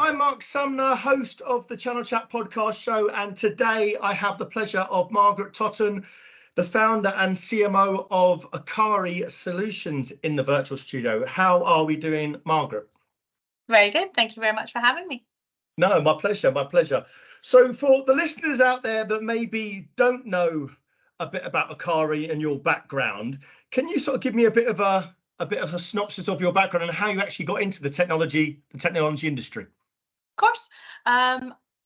I'm Marc Sumner, host of the Channel Chat podcast show, and today I have the pleasure of Margaret Totten, the founder and CMO of Akari Solutions in the virtual studio. How are we doing, Margaret? Very good. Thank you very much for having me. No, my pleasure, my pleasure. So for the listeners out there that maybe don't know a bit about Akari and your background, can you sort of give me a bit of a synopsis of your background and how you actually got into the technology industry? Of course.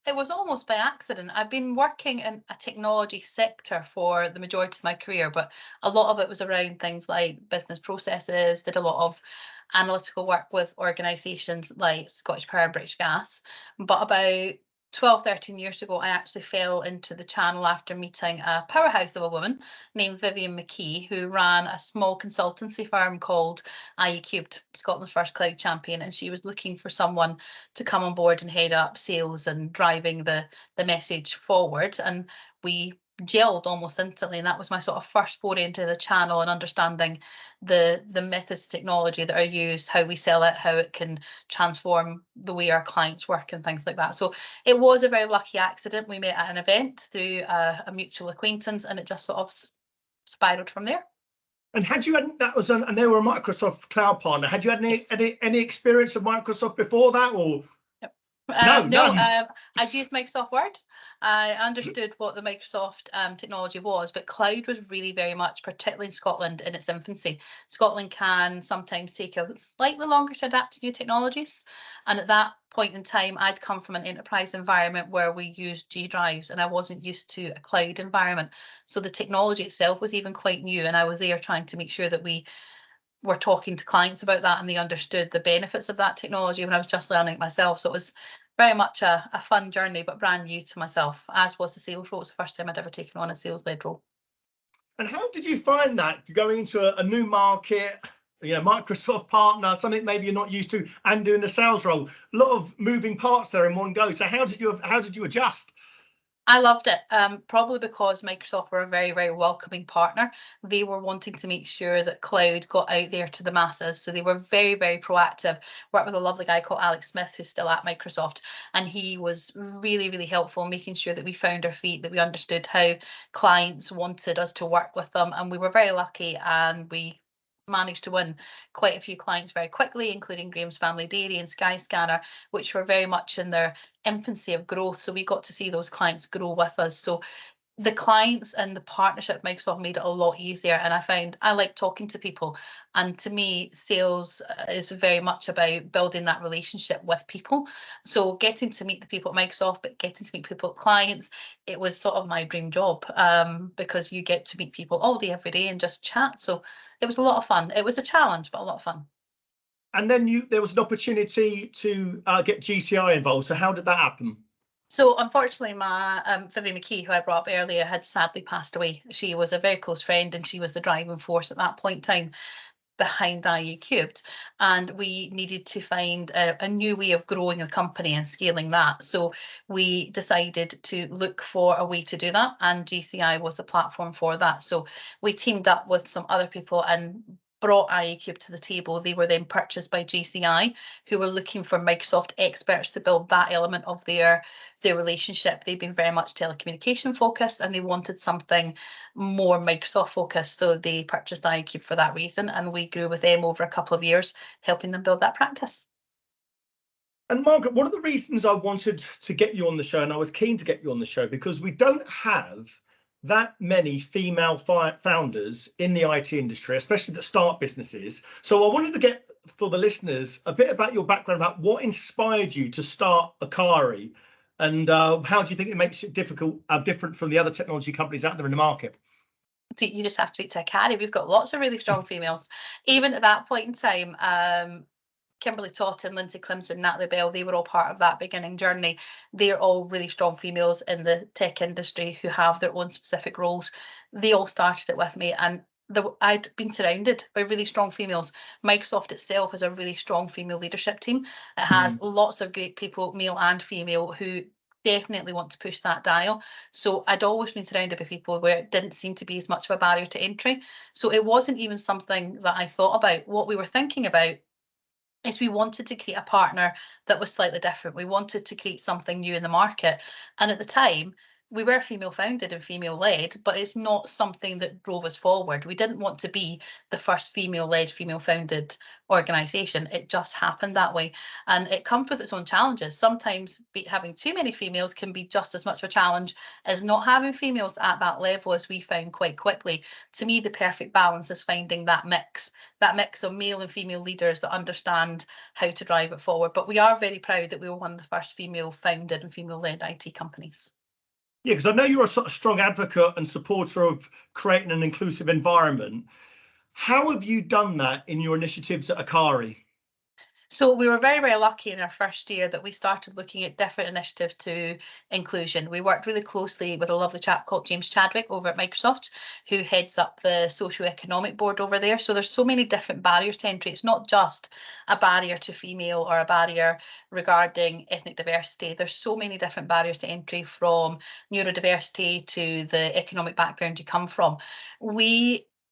It was almost by accident. I've been working in a technology sector for the majority of my career, but a lot of it was around things like business processes, did a lot of analytical work with organisations like Scottish Power and British Gas. But about 12, 13 years ago, I actually fell into the channel after meeting a powerhouse of a woman named Vivian McKee, who ran a small consultancy firm called IE Cubed, Scotland's first cloud champion. And she was looking for someone to come on board and head up sales and driving the message forward. And we gelled almost instantly, and that was my sort of first foray into the channel and understanding the methods of technology that are used, how we sell it, how it can transform the way our clients work and things like that. So it was a very lucky accident. We met at an event through a mutual acquaintance, and it just sort of spiraled from there. And had you had and they were a Microsoft cloud partner. Had you had any experience of Microsoft before that, or? No, I'd used Microsoft Word. I understood what the Microsoft technology was, but cloud was really very much, particularly in Scotland, in its infancy. Scotland can sometimes take a slightly longer to adapt to new technologies. And at that point in time, I'd come from an enterprise environment where we used G drives, and I wasn't used to a cloud environment. So the technology itself was even quite new, and I was there trying to make sure that we were talking to clients about that and they understood the benefits of that technology when I was just learning it myself. So it was very much a fun journey, but brand new to myself, as was the sales role. It was the first time I'd ever taken on a sales-led role. And how did you find that, going into a new market, Microsoft partner, something maybe you're not used to, and doing a sales role? A lot of moving parts there in one go. So how did you adjust? I loved it, probably because Microsoft were a very, very welcoming partner. They were wanting to make sure that cloud got out there to the masses. So they were very, very proactive. Worked with a lovely guy called Alex Smith, who's still at Microsoft. And he was really, really helpful, making sure that we found our feet, that we understood how clients wanted us to work with them. And we were very lucky, and we managed to win quite a few clients very quickly, including Graham's Family Dairy and Skyscanner, which were very much in their infancy of growth. So we got to see those clients grow with us. So the clients and the partnership Microsoft made it a lot easier. And I found I like talking to people. And to me, sales is very much about building that relationship with people. So getting to meet the people at Microsoft, but getting to meet people at clients, it was sort of my dream job, because you get to meet people all day, every day and just chat. So it was a lot of fun. It was a challenge, but a lot of fun. And then there was an opportunity to get GCI involved. So how did that happen? So unfortunately, my Vivian McKee, who I brought up earlier, had sadly passed away. She was a very close friend, and she was the driving force at that point in time behind IE Cubed. And we needed to find a new way of growing a company and scaling that. So we decided to look for a way to do that, and GCI was the platform for that. So we teamed up with some other people and brought IE Cubed to the table. They were then purchased by GCI, who were looking for Microsoft experts to build that element of their relationship. They've been very much telecommunication focused, and they wanted something more Microsoft focused. So they purchased IE Cubed for that reason, and we grew with them over a couple of years, helping them build that practice. And Margaret, one of the reasons I wanted to get you on the show, and I was keen to get you on the show, because we don't have that many female founders in the IT industry, especially that start businesses. So I wanted to get, for the listeners, a bit about your background, about what inspired you to start Akari, and how do you think it makes it different from the other technology companies out there in the market? You just have to speak to Akari. We've got lots of really strong females. Even at that point in time, Kimberly Totten, Lindsay Clemson, Natalie Bell, they were all part of that beginning journey. They're all really strong females in the tech industry who have their own specific roles. They all started it with me, and I'd been surrounded by really strong females. Microsoft itself has a really strong female leadership team. It has lots of great people, male and female, who definitely want to push that dial. So I'd always been surrounded by people where it didn't seem to be as much of a barrier to entry. So it wasn't even something that I thought about. What we were thinking about is we wanted to create a partner that was slightly different. We wanted to create something new in the market. And at the time, we were female founded and female led, but it's not something that drove us forward. We didn't want to be the first female led, female founded organization. It just happened that way. And it comes with its own challenges. Sometimes having too many females can be just as much of a challenge as not having females at that level, as we found quite quickly. To me, the perfect balance is finding that mix of male and female leaders that understand how to drive it forward. But we are very proud that we were one of the first female founded and female led IT companies. Yeah, because I know you're a sort of strong advocate and supporter of creating an inclusive environment. How have you done that in your initiatives at Akari? So we were very, very lucky in our first year that we started looking at different initiatives to inclusion. We worked really closely with a lovely chap called James Chadwick over at Microsoft, who heads up the socio-economic board over there. So there's so many different barriers to entry. It's not just a barrier to female or a barrier regarding ethnic diversity. There's so many different barriers to entry, from neurodiversity to the economic background you come from.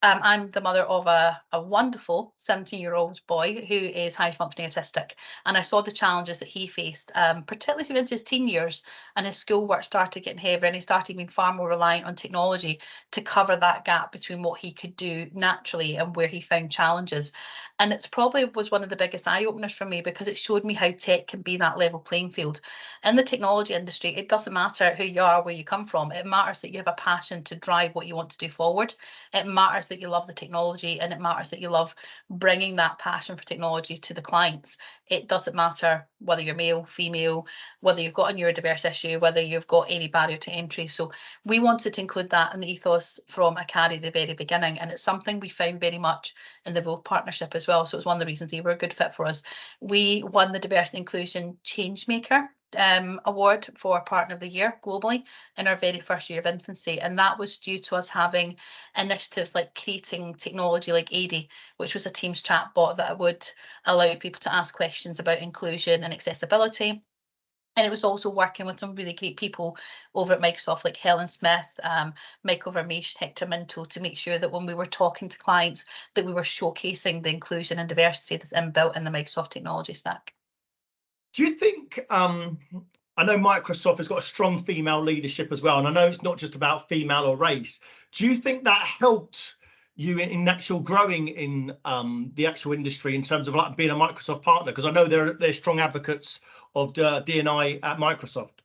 I'm the mother of a wonderful 17-year-old boy who is high functioning autistic, and I saw the challenges that he faced, particularly into his teen years, and his schoolwork started getting heavier, and he started being far more reliant on technology to cover that gap between what he could do naturally and where he found challenges. And it's probably was one of the biggest eye openers for me, because it showed me how tech can be that level playing field. In the technology industry, it doesn't matter who you are, where you come from. It matters that you have a passion to drive what you want to do forward. It matters that you love the technology, and it matters that you love bringing that passion for technology to the clients. It doesn't matter whether you're male, female, whether you've got a neurodiverse issue, whether you've got any barrier to entry. So we wanted to include that in the ethos from Akari at the very beginning, and it's something we found very much in the Vogue partnership as well. So it's one of the reasons they were a good fit for us. We won the Diversity and Inclusion Changemaker award for Partner of the Year globally in our very first year of infancy, and that was due to us having initiatives like creating technology like AD, which was a Teams chat bot that would allow people to ask questions about inclusion and accessibility. And it was also working with some really great people over at Microsoft, like Helen Smith, Michael Vermeesh, Hector Minto, to make sure that when we were talking to clients, that we were showcasing the inclusion and diversity that's inbuilt in the Microsoft technology stack. Do you think, I know Microsoft has got a strong female leadership as well, and I know it's not just about female or race. Do you think that helped you in actual growing in the actual industry in terms of like being a Microsoft partner? Because I know they're strong advocates of D&I at Microsoft.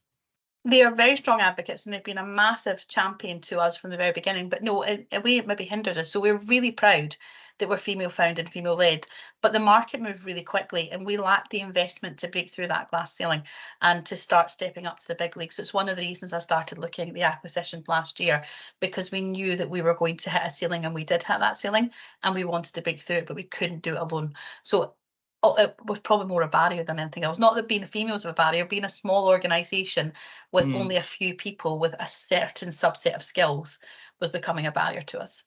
They are very strong advocates, and they've been a massive champion to us from the very beginning. But no, in a way, it maybe hindered us. So we're really proud that we're female founded and female led. But the market moved really quickly, and we lacked the investment to break through that glass ceiling and to start stepping up to the big leagues. So it's one of the reasons I started looking at the acquisition last year, because we knew that we were going to hit a ceiling, and we did hit that ceiling, and we wanted to break through it, but we couldn't do it alone. So it was probably more a barrier than anything else. Not that being a female was a barrier, being a small organisation with only a few people with a certain subset of skills was becoming a barrier to us.